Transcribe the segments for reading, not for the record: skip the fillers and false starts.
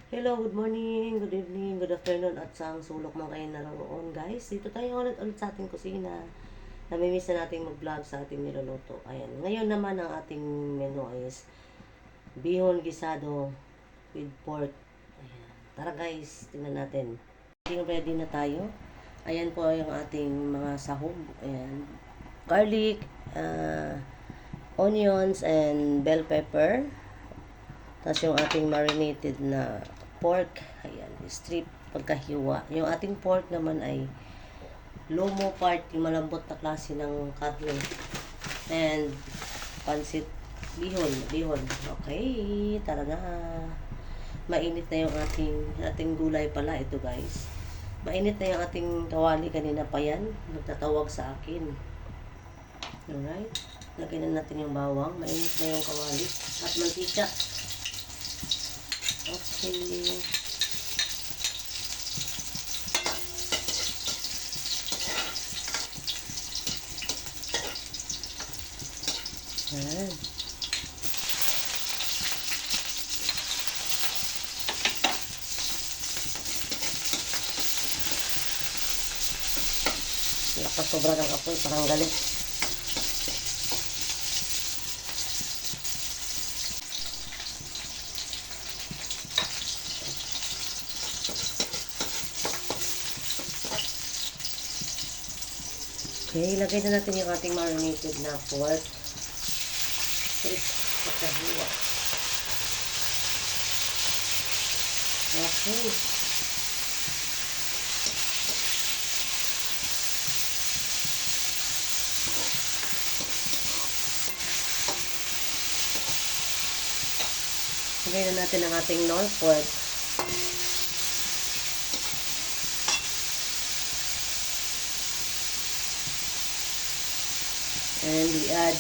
Hello, good morning, good evening, good afternoon, at saang sulok man kayo naroon, guys. Dito tayo ulit sa ating kusina. Namimiss na natin mag-vlog sa ating niluluto. Ayan. Ngayon naman ang ating menu is bihon gisado with pork. Ayan. Tara guys, tingnan natin. Ready na tayo. Ayan po yung ating mga sahog. Ayan. Garlic, onions, and bell pepper. Tapos yung ating marinated na pork, ayan, strip pagkahiwa. Yung ating pork naman ay lomo part, yung malambot na klase ng karne. And pansit bihon. Okay, tara na. Mainit na yung ating gulay pala ito, guys. Mainit na yung ating kawali, kanina pa yan, nagtatawag sa akin. Alright, lagyan na natin yung bawang. Mainit na yung kawali at mantika. Okay. Ayan. Nakasobra ng apoy, parang galit. Okay, lagay na natin yung ating marinated na pork. Pagkahiwa. Okay. Lagay na natin ang ating nor pork. And we add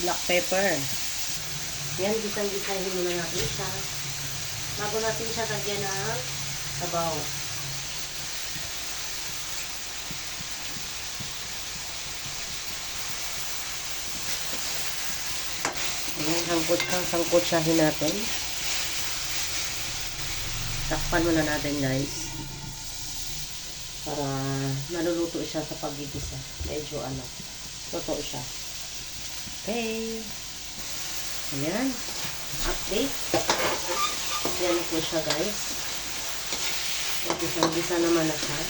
black pepper. Yan, gisang-gisahin muna natin siya. Bago natin siya tagyan ng sabaw. Ayan, sangkot-sangkotsahin natin. Takpan muna natin, guys. Para maluluto siya sa pagigisa. Medyo luto siya. Okay. Ayan. Update. Yan po siya, guys. Gisang-gisa naman na siya.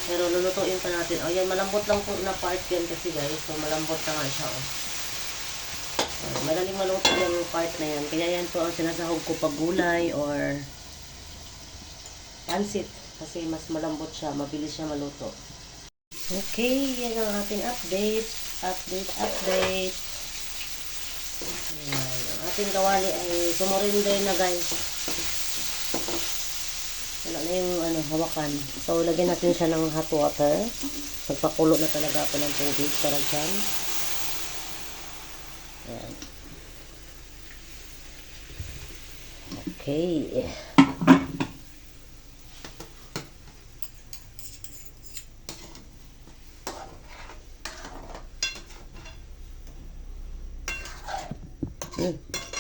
Pero lulutuin pa natin. O, yan, malambot lang po na part yan kasi, guys. So, malambot na nga siya, o. Madaling maluto yung part na yan. Kaya yan po ang sinasahog ko pag gulay or pansit. Kasi mas malambot siya. Mabilis siya maluto. Okay, yan ang ating update. Update. Ayan. Ang ating kawali ay sumurinder na, guys. Wala na yung hawakan. So, lagyan natin siya ng hot water. Magpakulo na talaga ako ng tubig para dyan. Ayan. Okay.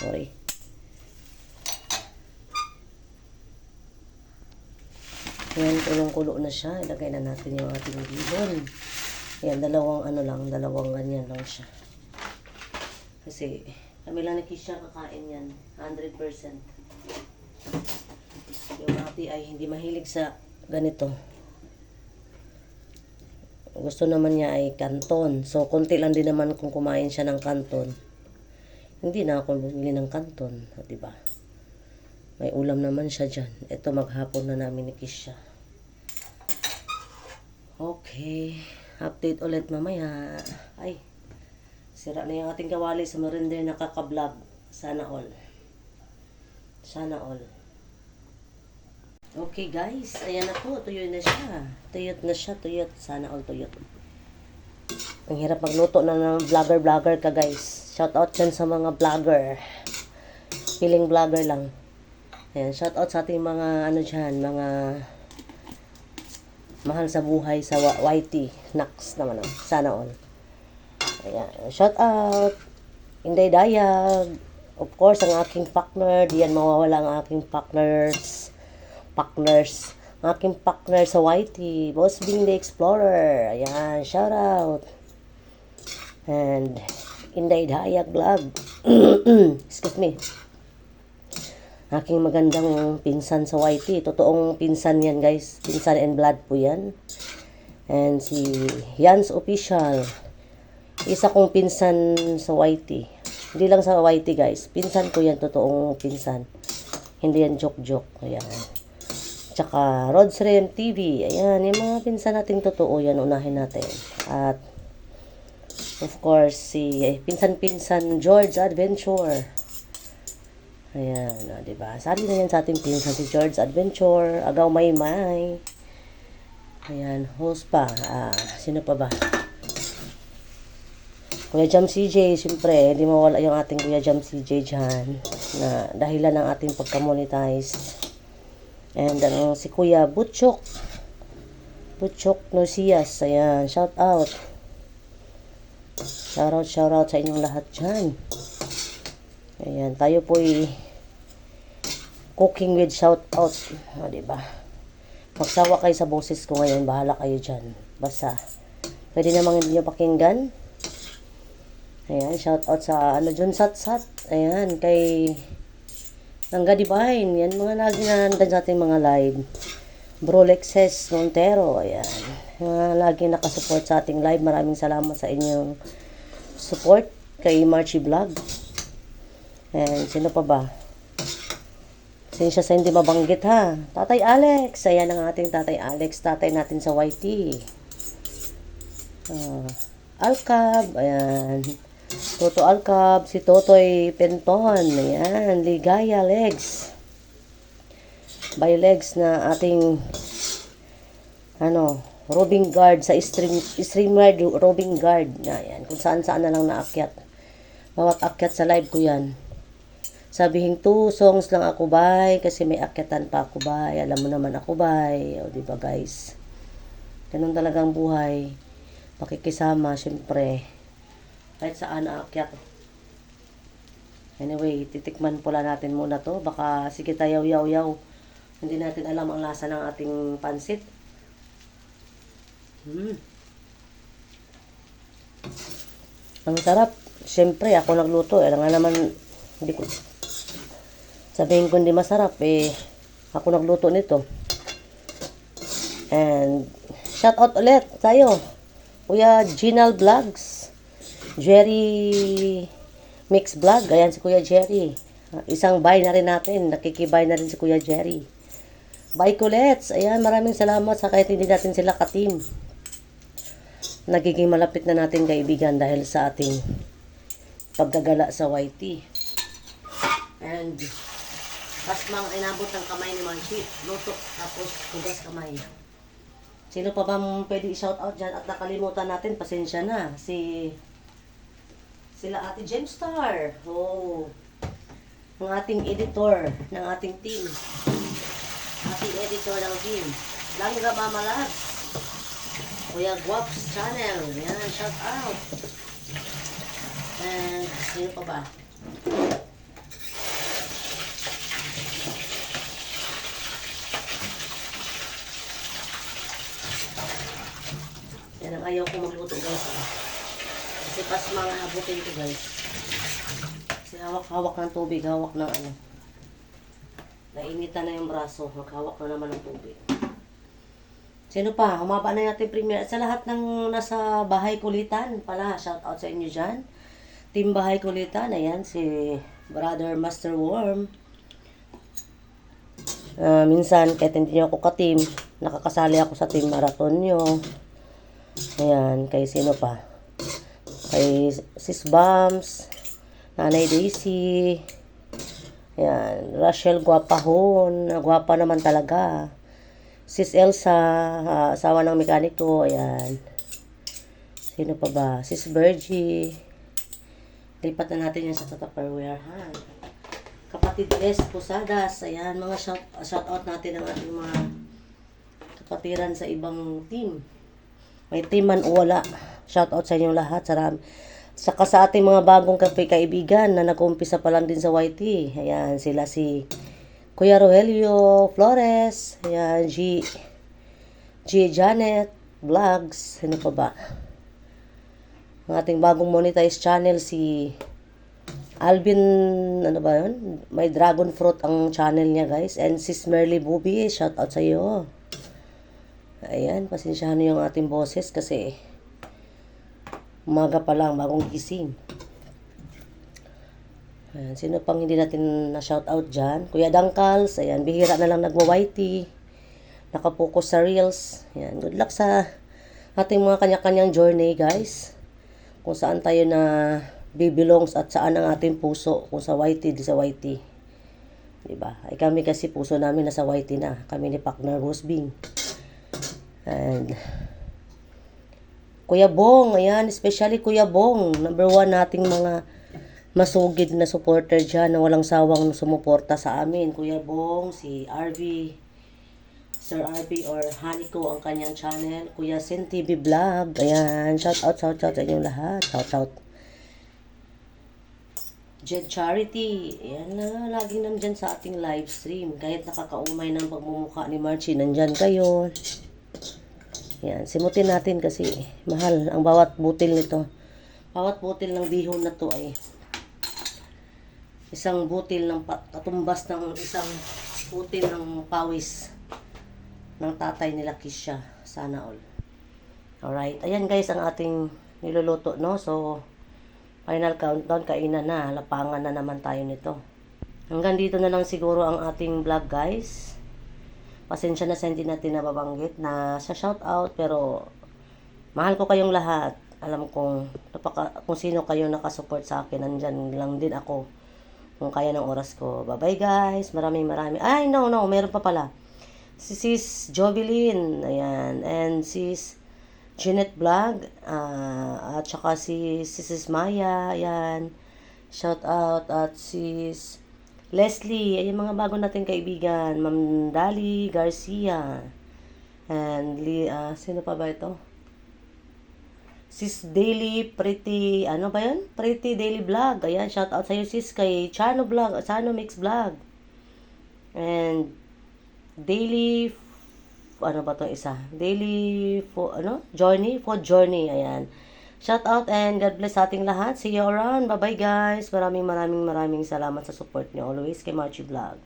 Sorry. Ayan, kulong-kulo na siya. Ilagay na natin yung ating bihon. Ayan, dalawang ganyan lang siya. Kasi, kami lang ni Kisha kakain yan. 100%. Yung ate ay hindi mahilig sa ganito. Gusto naman niya ay kanton. So, konti lang din naman kung kumain siya ng kanton. Hindi na ako bumili ng kanton. Diba? May ulam naman siya dyan. Ito, maghapon na namin ni Kisha. Okay. Update ulit mamaya. Ay. Sira na yung ating kawali sa meriender na kaka-vlog. Sana all. Sana all. Okay guys. Ayan na po. Tuyot na siya. Tuyot. Sana all tuyot. Ang hirap magluto na ng vlogger ka guys. Shout out dyan sa mga vlogger. Feeling vlogger lang. Ayan. Shout out sa ating mga dyan. Mga mahal sa buhay sa YT. Nax naman. Sana all. Ayan. Shout out. Inday Dayag. of course, ang aking partner. Diyan mawawala ang aking partners. Ang aking partner sa YT. Boss Bing the Explorer. Ayan, shout out. And Inday Dayak Vlog. Excuse me. Aking magandang pinsan sa YT. Totoong pinsan yan, guys. Pinsan and blood po yan. And si Yans Official. Isa kong pinsan sa YT. Hindi lang sa YT, guys. Pinsan ko yan. Totoong pinsan. Hindi yan joke-joke. Ayan. Tsaka Rod's Rem TV. Ayan. Yung mga pinsan nating totoo yan. Unahin natin. At of course, si pinsan-pinsan George Adventure. Ayan, diba? Sabi na yan sa ating pinsan si George Adventure, Agaw Maymay. Ayan, host pa. Sino pa ba? Kuya Jam CJ, siyempre, hindi mawala yung ating Kuya Jam CJ dyan. Na dahilan ng ating pagka-monetize. And si Kuya Butchok Nosias. Ayan, shout out. Shout out sa inyong lahat dyan. Ayan, tayo po'y cooking with shout out. Diba? Magsawa kayo sa boses ko ngayon. Bahala kayo dyan. Basta. Pwede namang hindi nyo pakinggan. Ayan, shout out sa Jun Sat. Ayan, kay Nangga Divine. Yan, mga lagi na nandan sa ating mga live. Bro Lexes Montero. Ayan. Mga lagi nakasupport sa ating live. Maraming salamat sa inyong support. Kay Marchie Vlog. And sino pa ba? Sinsya sa hindi mabanggit ha. Tatay Alex. Ayan ang ating Tatay Alex. Tatay natin sa YT. Alcab. Ayan. Toto Alcab. Si Totoy Penton. Ayan. Ligaya Legs. By Legs na ating Robing Guard sa streamer Robing Guard. Ayan. Kung saan na lang naakyat. Bawat akyat sa live ko yan. Sabihin 2 songs lang ako, bay, kasi may akyatan pa ako, bay. Alam mo naman ako, bay. O, diba, guys? Ganun talagang buhay. Pakikisama, syempre. Kahit saan aakyat. Anyway, titikman pula natin muna to. Baka, sige tayo, yaw. Hindi natin alam ang lasa ng ating pansit. Ang sarap. Syempre, ako nagluto. Alam nga naman, hindi ko sabihin ko hindi masarap, ako nagluto nito. And shout out ulit tayo, Kuya Ginal Vlogs, Jerry Mix Vlog. Ayan si Kuya Jerry. Isang bye na rin natin. Nakikibay na rin si Kuya Jerry. Bye Kulets. Ayan, maraming salamat sa kahit hindi natin sila ka-team. Nagiging malapit na natin kaibigan dahil sa ating pagdagala sa YT. And pasmang inabot ng kamay ni Manchit. Luto, tapos hugas kamay. Sino pa ba pwede i-shout out dyan? At nakalimutan natin, pasensya na. Sila Ate Gemstar. Ang ating editor ng ating team. Ating editor ng team. Langga Mama Labs. Kuya Guaps Channel. Yan, shout out. And sino pa ba? Yan ang ayaw ko magluto, guys. Kasi pasmang abutin ko, guys. Kasi hawak-hawak ng tubig, hawak ng nainitan na yung braso, maghawak na naman ng tubig. Sino pa? Humaba na natin premiere. Sa lahat ng nasa Bahay Kulitan pala, shout out sa inyo dyan. Team Bahay Kulitan, ayan, si Brother Master Worm. Minsan, kahit hindi nyo ako ka-team, nakakasali ako sa team marathon nyo. Ayan, kay sino pa? Kay Sis Bams, Nanay Daisy, ayan, Rachel Guapahon, guwapa naman talaga. Sis Elsa, asawa ng mekaniko, ayan. Sino pa ba? Sis Virgie. Lipat na natin yan sa Tupperware, ha? Kapatid Les Posadas, ayan, mga shout out natin ang ating mga kapatiran sa ibang team. May team man o wala. Shout out sa inyong lahat. Saka sa ating mga bagong kaibigan na nag-umpisa pa lang din sa YT. Ayan, sila si Kuya Rogelio Flores. Ayan, G Janet Vlogs. Ano pa ba? Ang ating bagong monetized channel si Alvin, ano ba yun? May dragon fruit ang channel niya, guys. And sis Merly Bobby, shout out sa iyo. Ayan, pasensyahan niyo yung ating boses kasi umaga pa lang, bagong gising. Ayan, sino pang hindi natin na-shout out dyan? Kuya Dangkals, ayan, bihira na lang nagwa-YT. Nakapokus sa Reels. Ayan, good luck sa ating mga kanya-kanyang journey, guys. Kung saan tayo na belongs at saan ang ating puso. Kung sa YT, di sa YT. Diba? Ay kami kasi puso namin nasa YT na. Kami ni Partner Rosebing. And Kuya Bong, ayan, especially Kuya Bong, number 1 nating mga masugid na supporter dyan na walang sawang sumuporta sa amin. Kuya Bong, si RV, Sir RV or Haniko ang kanyang channel. Kuya Sin TV Vlog, ayan, shout out sa inyong lahat. Shout out. Jed Charity, ayan na, laging nandyan sa ating live stream. Kahit nakakaumay ng pagmumukha ni Marchie, nandyan kayo. Yan, simutin natin kasi mahal ang bawat butil nito. Bawat butil ng bihon na to ay isang butil ng katumbas ng isang butil ng pawis ng tatay nila Kisha. Sana all. Alright, ayan guys ang ating niluluto, no? So, final countdown, kainan na. Lapangan na naman tayo nito. Hanggang dito na lang siguro ang ating vlog, guys. Pasensya na sa hindi natin nababanggit na sa shoutout, pero mahal ko kayong lahat. Alam kong kung sino kayo nakasupport sa akin, nandyan lang din ako kung kaya ng oras ko. Bye-bye guys, maraming. Ay, no, meron pa pala. Si Sis Jovelyn, ayan, and Sis Jeanette Vlog, at saka si Sis Maya, ayan, shoutout, at Sis Leslie, ay mga bago nating kaibigan, Ma'am Dali Garcia, and sino pa ba ito? Sis Daily Pretty, ano ba yun? Pretty Daily Vlog, ayan, shout out sa iyo sis, kay Chano Vlog, Chano Mix Vlog, and Daily, ano ba itong isa? Daily, Journey, Food Journey, ayan. Shout out and God bless sa ating lahat. See you around. Bye-bye guys. Maraming salamat sa support niyo always kay Marchie Vlog.